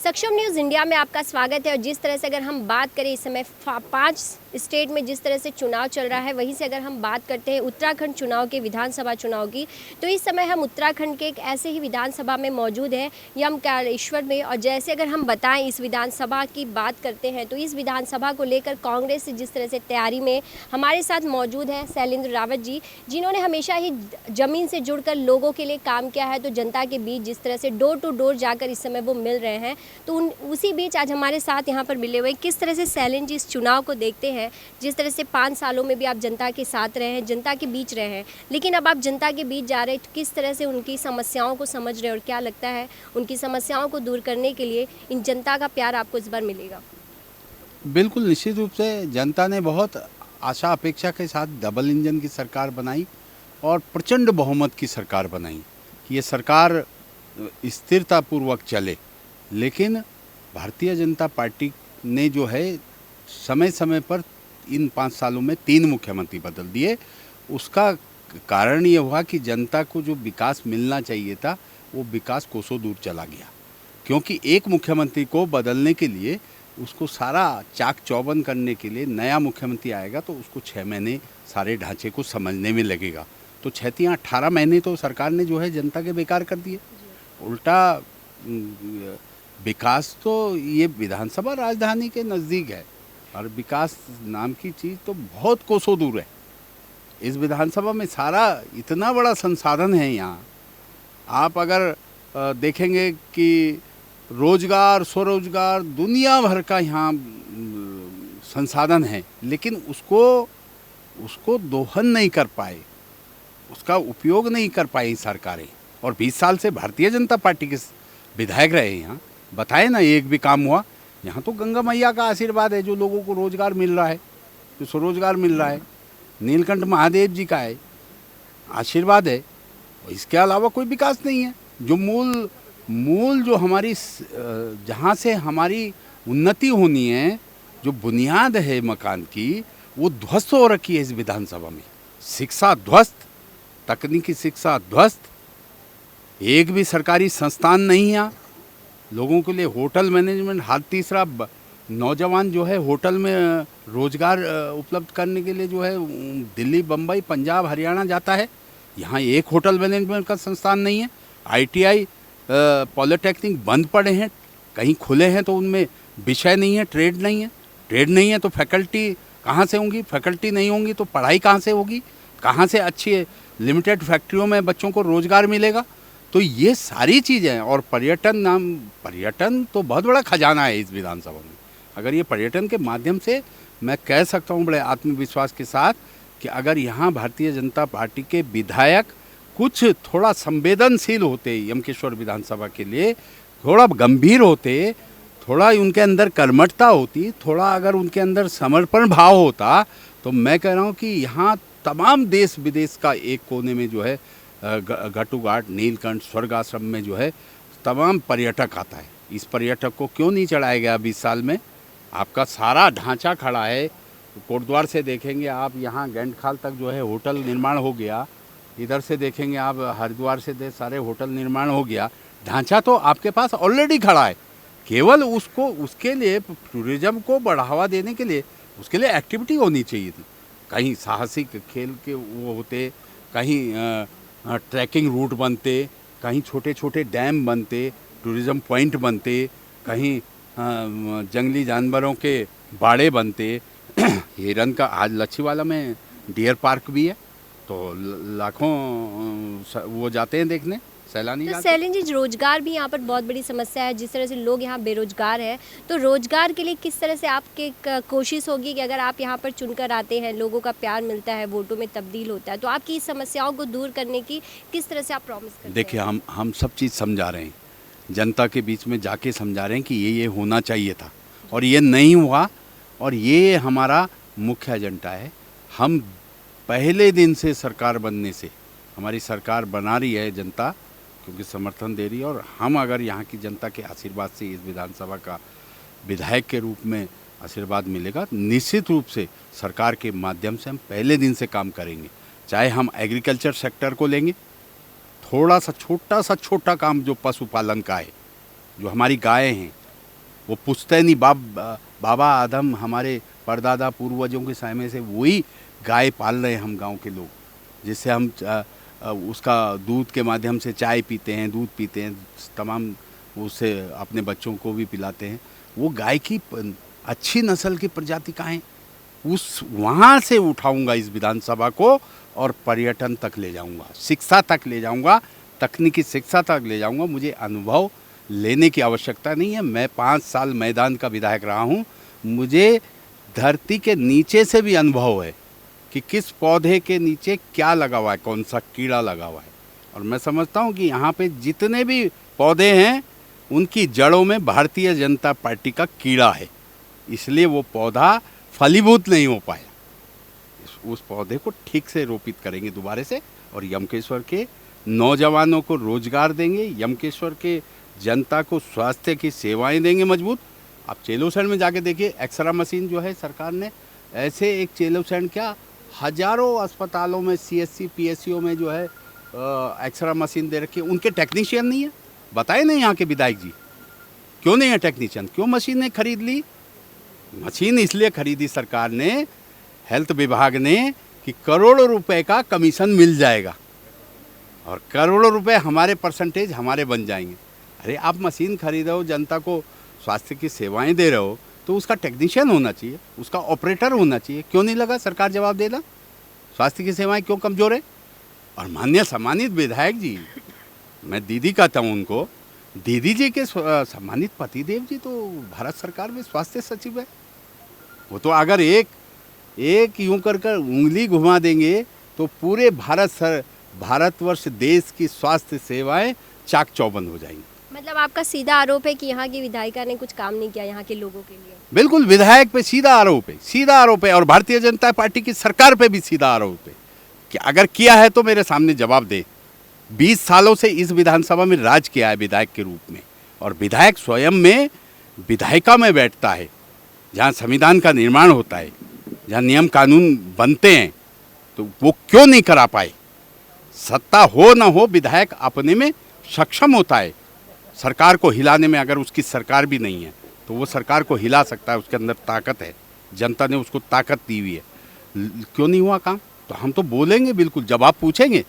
सक्षम news India में आपका स्वागत है। और जिस तरह से अगर हम बात करें इस समय 5 स्टेट में जिस तरह से चुनाव चल रहा है, वहीं से अगर हम बात करते हैं उत्तराखंड चुनाव के, विधानसभा चुनाव की, तो इस समय हम उत्तराखंड के एक ऐसे ही विधानसभा में मौजूद हैं, यमकारेश्वर में। और जैसे अगर हम बताएं, इस विधानसभा की बात करते हैं तो इस विधानसभा को लेकर कांग्रेस जिस तरह से तैयारी में हमारे साथ मौजूद है शैलेंद्र रावत जी, जिन्होंने हमेशा ही ज़मीन से जुड़कर लोगों के लिए काम किया है। तो जनता के बीच जिस तरह से डोर टू डोर जाकर इस समय वो मिल रहे हैं, तो उसी बीच आज हमारे साथ यहाँ पर मिले हुए किस तरह से शैलेंद्र जी इस चुनाव को देखते हैं। जिस तरह से 5 सालों में भी आप जनता के साथ रहे हैं, जनता के बीच रहे हैं, लेकिन अब आप जनता के बीच जा रहे हैं, तो किस तरह से उनकी समस्याओं को समझ रहे हैं और क्या लगता है उनकी समस्याओं को दूर करने के लिए इन जनता का प्यार आपको इस बार मिलेगा? बिल्कुल निश्चित रूप से जनता ने बहुत आशा अपेक्षा के साथ डबल इंजन की सरकार बनाई और प्रचंड बहुमत की सरकार बनाई कि ये सरकार स्थिरतापूर्वक चले। लेकिन भारतीय जनता पार्टी ने जो है समय समय पर इन 5 सालों में 3 मुख्यमंत्री बदल दिए। उसका कारण ये हुआ कि जनता को जो विकास मिलना चाहिए था वो विकास कोसों दूर चला गया, क्योंकि एक मुख्यमंत्री को बदलने के लिए उसको सारा चाक चौबंद करने के लिए नया मुख्यमंत्री आएगा तो उसको 6 महीने सारे ढांचे को समझने में लगेगा। तो 6 या 18 महीने तो सरकार ने जो है जनता के बेकार कर दिए। उल्टा विकास तो ये विधानसभा राजधानी के नज़दीक है और विकास नाम की चीज़ तो बहुत कोसों दूर है। इस विधानसभा में सारा इतना बड़ा संसाधन है। यहाँ आप अगर देखेंगे कि रोजगार, स्वरोजगार, दुनिया भर का यहाँ संसाधन है, लेकिन उसको दोहन नहीं कर पाए, उसका उपयोग नहीं कर पाई सरकारें। और 20 साल से भारतीय जनता पार्टी के विधायक रहे यहाँ, बताए ना एक भी काम हुआ? यहाँ तो गंगा मैया का आशीर्वाद है जो लोगों को रोजगार मिल रहा है, जो स्वरोजगार मिल रहा है, नीलकंठ महादेव जी का है आशीर्वाद है। इसके अलावा कोई विकास नहीं है। जो मूल जो हमारी जहाँ से हमारी उन्नति होनी है, जो बुनियाद है मकान की, वो ध्वस्त हो रखी है इस विधानसभा में। शिक्षा ध्वस्त, तकनीकी शिक्षा ध्वस्त, एक भी सरकारी संस्थान नहीं है। लोगों के लिए होटल मैनेजमेंट, हाल तीसरा नौजवान जो है होटल में रोजगार उपलब्ध करने के लिए जो है दिल्ली, बम्बई, पंजाब, हरियाणा जाता है। यहाँ एक होटल मैनेजमेंट का संस्थान नहीं है। ITI, पॉलिटेक्निक बंद पड़े हैं, कहीं खुले हैं तो उनमें विषय नहीं है, ट्रेड नहीं है। ट्रेड नहीं है तो फैकल्टी कहाँ से होंगी? फैकल्टी नहीं होंगी तो पढ़ाई कहाँ से होगी? कहाँ से अच्छी लिमिटेड फैक्ट्रियों में बच्चों को रोजगार मिलेगा? तो ये सारी चीज़ें, और पर्यटन तो बहुत बड़ा खजाना है इस विधानसभा में। अगर ये पर्यटन के माध्यम से, मैं कह सकता हूँ बड़े आत्मविश्वास के साथ, कि अगर यहाँ भारतीय जनता पार्टी के विधायक कुछ थोड़ा संवेदनशील होते, यमकेश्वर विधानसभा के लिए थोड़ा गंभीर होते, थोड़ा उनके अंदर कर्मठता होती, थोड़ा अगर उनके अंदर समर्पण भाव होता, तो मैं कह रहा हूँ कि यहाँ तमाम देश विदेश का एक कोने में जो है घाटूघाट, नीलकंठ, स्वर्ग आश्रम में जो है तमाम पर्यटक आता है। इस पर्यटक को क्यों नहीं चढ़ाया गया 20 साल में? आपका सारा ढांचा खड़ा है। कोटद्वार से देखेंगे आप, यहाँ गैंडखाल तक जो है होटल निर्माण हो गया। इधर से देखेंगे आप, हरिद्वार से सारे होटल निर्माण हो गया। ढांचा तो आपके पास ऑलरेडी खड़ा है। केवल उसके लिए टूरिज्म को बढ़ावा देने के लिए उसके लिए एक्टिविटी होनी चाहिए थी। कहीं साहसिक खेल के वो होते, कहीं ट्रैकिंग रूट बनते, कहीं छोटे छोटे डैम बनते, टूरिज़्म पॉइंट बनते, कहीं जंगली जानवरों के बाड़े बनते। हिरन का आज लच्छीवाला में डियर पार्क भी है, तो लाखों वो जाते हैं देखने, सैलानी तो शैलेंद्र जी, रोजगार भी यहाँ पर बहुत बड़ी समस्या है। जिस तरह से लोग यहाँ बेरोजगार हैं, तो रोजगार के लिए किस तरह से आपकी कोशिश होगी कि अगर आप यहाँ पर चुनकर आते हैं, लोगों का प्यार मिलता है, वोटों में तब्दील होता है, तो आपकी इस समस्याओं को दूर करने की किस तरह से आप प्रॉमिस करते हैं? देखिए, हम सब चीज़ समझा रहे हैं, जनता के बीच में जाके समझा रहे हैं कि ये होना चाहिए था और ये नहीं हुआ, और ये हमारा मुख्य एजेंडा है। हम पहले दिन से सरकार बनने से, हमारी सरकार बना रही है जनता, क्योंकि समर्थन दे रही है, और हम अगर यहाँ की जनता के आशीर्वाद से इस विधानसभा का विधायक के रूप में आशीर्वाद मिलेगा, निश्चित रूप से सरकार के माध्यम से हम पहले दिन से काम करेंगे। चाहे हम एग्रीकल्चर सेक्टर को लेंगे, थोड़ा सा छोटा काम जो पशुपालन का है, जो हमारी गायें हैं, वो पुश्तैनी बाबा आदम हमारे परदादा पूर्वजों के समय से वही गाय पाल रहे हैं हम गांव के लोग, जिससे हम उसका दूध के माध्यम से चाय पीते हैं, दूध पीते हैं, तमाम उससे अपने बच्चों को भी पिलाते हैं। वो गाय की अच्छी नस्ल की प्रजाति कहाँ है, उस वहाँ से उठाऊंगा इस विधानसभा को और पर्यटन तक ले जाऊंगा, शिक्षा तक ले जाऊंगा, तकनीकी शिक्षा तक ले जाऊंगा। मुझे अनुभव लेने की आवश्यकता नहीं है। मैं 5 साल मैदान का विधायक रहा हूँ, मुझे धरती के नीचे से भी अनुभव है कि किस पौधे के नीचे क्या लगा हुआ है, कौन सा कीड़ा लगा हुआ है। और मैं समझता हूँ कि यहाँ पे जितने भी पौधे हैं उनकी जड़ों में भारतीय जनता पार्टी का कीड़ा है, इसलिए वो पौधा फलीभूत नहीं हो पाया। उस पौधे को ठीक से रोपित करेंगे दोबारा से, और यमकेश्वर के नौजवानों को रोजगार देंगे, यमकेश्वर के जनता को स्वास्थ्य की सेवाएं देंगे मजबूत। आप चेलोसैंण में जाके देखिए, एक्सरा मशीन जो है सरकार ने, ऐसे एक चेलोसैंण क्या हजारों अस्पतालों में, सीएससी पीएससीओ में जो है एक्सरा मशीन दे रखी है, उनके टेक्नीशियन नहीं है। बताए नहीं यहाँ के विधायक जी, क्यों नहीं है टेक्नीशियन, क्यों मशीनें खरीद ली? मशीन इसलिए खरीदी सरकार ने, हेल्थ विभाग ने, कि करोड़ों रुपए का कमीशन मिल जाएगा और करोड़ों रुपए हमारे परसेंटेज हमारे बन जाएंगे। अरे आप मशीन खरीद रहे हो, जनता को स्वास्थ्य की सेवाएं दे रहे हो, तो उसका टेक्नीशियन होना चाहिए, उसका ऑपरेटर होना चाहिए। क्यों नहीं लगा? सरकार जवाब देना। स्वास्थ्य की सेवाएं क्यों कमज़ोर है? और माननीय सम्मानित विधायक जी, मैं दीदी कहता हूँ उनको, दीदी जी के सम्मानित पतिदेव जी तो भारत सरकार में स्वास्थ्य सचिव है। वो तो अगर एक यूं कर उंगली घुमा देंगे तो पूरे भारतवर्ष देश की स्वास्थ्य सेवाएं चाक चौबंद हो जाएंगी। मतलब आपका सीधा आरोप है कि यहाँ की विधायिका ने कुछ काम नहीं किया यहाँ के लोगों के लिए? बिल्कुल, विधायक पे सीधा आरोप है और भारतीय जनता पार्टी की सरकार पे भी सीधा आरोप है कि अगर किया है तो मेरे सामने जवाब दे। 20 सालों से इस विधानसभा में राज किया है विधायक के रूप में, और विधायक स्वयं में विधायिका में बैठता है, जहाँ संविधान का निर्माण होता है, जहाँ नियम कानून बनते हैं, तो वो क्यों नहीं करा पाए? सत्ता हो ना हो, विधायक अपने में सक्षम होता है सरकार को हिलाने में। अगर उसकी सरकार भी नहीं है तो वो सरकार को हिला सकता है, उसके अंदर ताकत है, जनता ने उसको ताकत दी हुई है। क्यों नहीं हुआ काम? तो हम तो बोलेंगे, बिल्कुल जवाब पूछेंगे,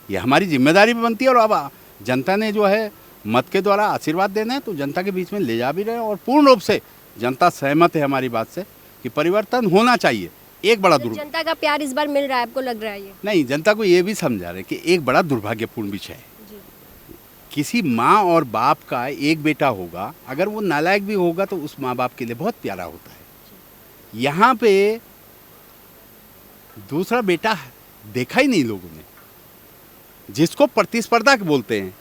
ये हमारी जिम्मेदारी भी बनती है। और अब जनता ने जो है मत के द्वारा आशीर्वाद देना है, तो जनता के बीच में ले जा भी रहे हैं, और पूर्ण रूप से जनता सहमत है हमारी बात से कि परिवर्तन होना चाहिए। एक बड़ा जनता का प्यार इस बार मिल रहा है, आपको लग रहा है? ये नहीं, जनता को ये भी समझा रहे कि एक बड़ा दुर्भाग्यपूर्ण विषय है, किसी माँ और बाप का एक बेटा होगा, अगर वो नालायक भी होगा तो उस माँ बाप के लिए बहुत प्यारा होता है। यहाँ पे दूसरा बेटा देखा ही नहीं लोगों ने, जिसको प्रतिस्पर्धा बोलते हैं।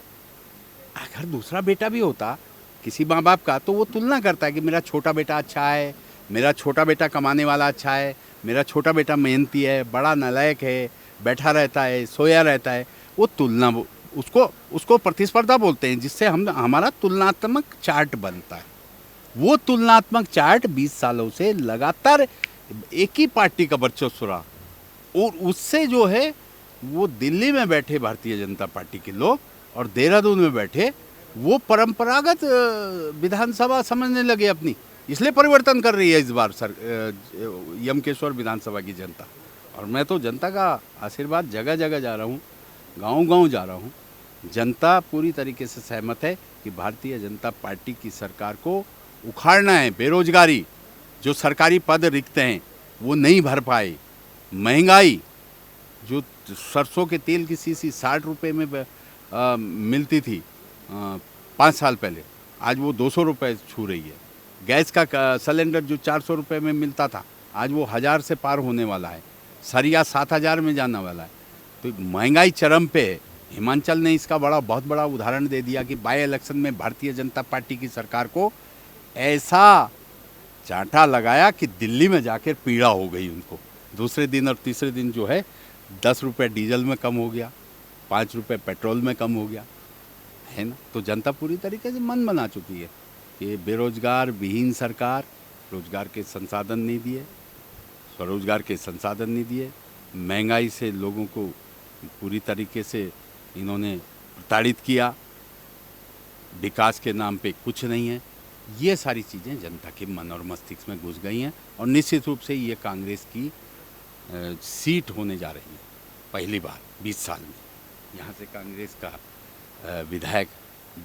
अगर दूसरा बेटा भी होता किसी माँ बाप का, तो वो तुलना करता है कि मेरा छोटा बेटा अच्छा है, मेरा छोटा बेटा कमाने वाला अच्छा है, मेरा छोटा बेटा मेहनती है, बड़ा नालायक है, बैठा रहता है, सोया रहता है। वो तुलना, उसको प्रतिस्पर्धा बोलते हैं, जिससे हमारा तुलनात्मक चार्ट बनता है। वो तुलनात्मक चार्ट 20 सालों से लगातार एक ही पार्टी का वर्चस्व रहा, और उससे जो है वो दिल्ली में बैठे भारतीय जनता पार्टी के लोग और देहरादून में बैठे वो परंपरागत विधानसभा समझने लगे अपनी, इसलिए परिवर्तन कर रही है इस बार यमकेश्वर विधानसभा की जनता। और मैं तो जनता का आशीर्वाद जगह जगह जा रहा हूँ, गांव-गांव जा रहा हूँ। जनता पूरी तरीके से सहमत है कि भारतीय जनता पार्टी की सरकार को उखाड़ना है। बेरोजगारी, जो सरकारी पद रिक्त हैं वो नहीं भर पाए, महंगाई, जो सरसों के तेल की शीशी 60 रुपये में मिलती थी 5 साल पहले, आज वो 200 रुपये छू रही है। गैस का सिलेंडर जो 400 रुपये में मिलता था, आज वो 1000 से पार होने वाला है, सरिया 7000 में जाने वाला है। तो महंगाई चरम पे है। हिमाचल ने इसका बहुत बड़ा उदाहरण दे दिया कि बाई इलेक्शन में भारतीय जनता पार्टी की सरकार को ऐसा चांटा लगाया कि दिल्ली में जाकर पीड़ा हो गई उनको। दूसरे दिन और तीसरे दिन जो है 10 रुपये डीजल में कम हो गया, 5 रुपये पेट्रोल में कम हो गया, है ना। तो जनता पूरी तरीके से मन बना चुकी है कि बेरोजगार विहीन सरकार, रोजगार के संसाधन नहीं दिए, स्वरोजगार के संसाधन नहीं दिए, महंगाई से लोगों को पूरी तरीके से इन्होंने प्रताड़ित किया। विकास के नाम पे कुछ नहीं है। ये सारी चीज़ें जनता के मन और मस्तिष्क में घुस गई हैं और निश्चित रूप से ये कांग्रेस की सीट होने जा रही है। पहली बार 20 साल में यहाँ से कांग्रेस का विधायक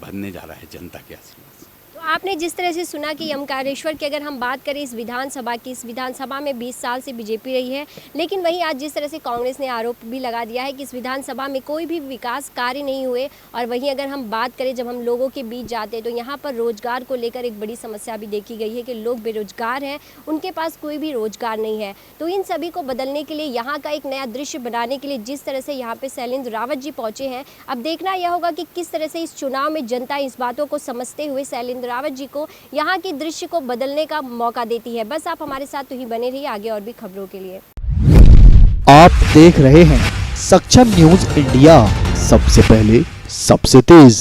बनने जा रहा है जनता के आशीर्वाद से। तो आपने जिस तरह से सुना कि ओमकारेश्वर की अगर हम बात करें इस विधानसभा की, इस विधानसभा में 20 साल से बीजेपी रही है, लेकिन वहीं आज जिस तरह से कांग्रेस ने आरोप भी लगा दिया है कि इस विधानसभा में कोई भी विकास कार्य नहीं हुए। और वहीं अगर हम बात करें जब हम लोगों के बीच जाते हैं तो यहाँ पर रोजगार को लेकर एक बड़ी समस्या भी देखी गई है कि लोग बेरोजगार हैं, उनके पास कोई भी रोजगार नहीं है। तो इन सभी को बदलने के लिए, यहाँ का एक नया दृश्य बनाने के लिए जिस तरह से यहाँ पे शैलेंद्र रावत जी पहुँचे हैं, अब देखना यह होगा कि किस तरह से इस चुनाव में जनता इस बातों को समझते हुए शैलेंद्र रावत जी को यहाँ के दृश्य को बदलने का मौका देती है। बस आप हमारे साथ तो ही बने रहिए आगे और भी खबरों के लिए। आप देख रहे हैं सक्षम न्यूज इंडिया, सबसे पहले सबसे तेज।